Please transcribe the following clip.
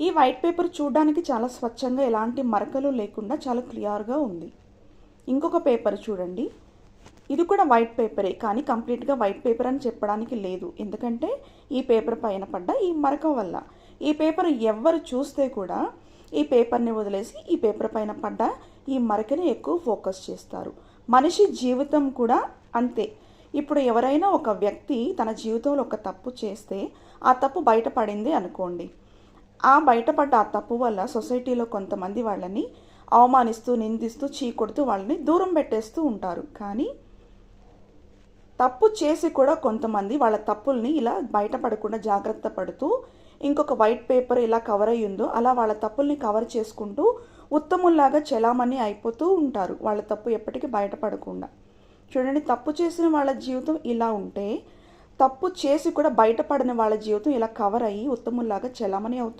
ఈ white paper చూడడానికి చాలా స్వచ్ఛంగా ఎలాంటి మరకలు లేకుండా చాలా క్లియర్గా ఉంది. ఇంకొక పేపర్ చూడండి. ఇది కూడా వైట్ పేపరే, కానీ కంప్లీట్గా వైట్ పేపర్ అని చెప్పడానికి లేదు. ఎందుకంటే ఈ పేపర్ పైన పడ్డ ఈ మరక వల్ల. ఈ పేపర్ ఎవరు చూస్తే కూడా ఈ పేపర్ని వదిలేసి ఈ పేపర్ పైన పడ్డ ఈ మరకని ఎక్కువ ఫోకస్ చేస్తారు. మనిషి జీవితం కూడా అంతే. ఇప్పుడు ఎవరైనా ఒక వ్యక్తి తన జీవితంలో ఒక తప్పు చేస్తే ఆ తప్పు బయటపడింది అనుకోండి. ఆ బయటపడ్డ ఆ తప్పు వల్ల సొసైటీలో కొంతమంది వాళ్ళని అవమానిస్తూ, నిందిస్తూ, చీకొడుతూ వాళ్ళని దూరం పెట్టేస్తూ ఉంటారు. కానీ తప్పు చేసి కూడా కొంతమంది వాళ్ళ తప్పుల్ని ఇలా బయటపడకుండా జాగ్రత్త పడుతూ ఇంకొక వైట్ పేపర్ ఇలా కవర్ అయ్యి ఉందో అలా వాళ్ళ తప్పుల్ని కవర్ చేసుకుంటూ ఉత్తముల్లాగా చలామణి అయిపోతూ ఉంటారు, వాళ్ళ తప్పు ఎప్పటికీ బయటపడకుండా. చూడండి, తప్పు చేసిన వాళ్ళ జీవితం ఇలా ఉంటే తప్పు చేసి కూడా బయటపడిన వాళ్ళ జీవితం ఇలా కవర్ అయ్యి ఉత్తముల్లాగా చలామణి అవుతున్నారు.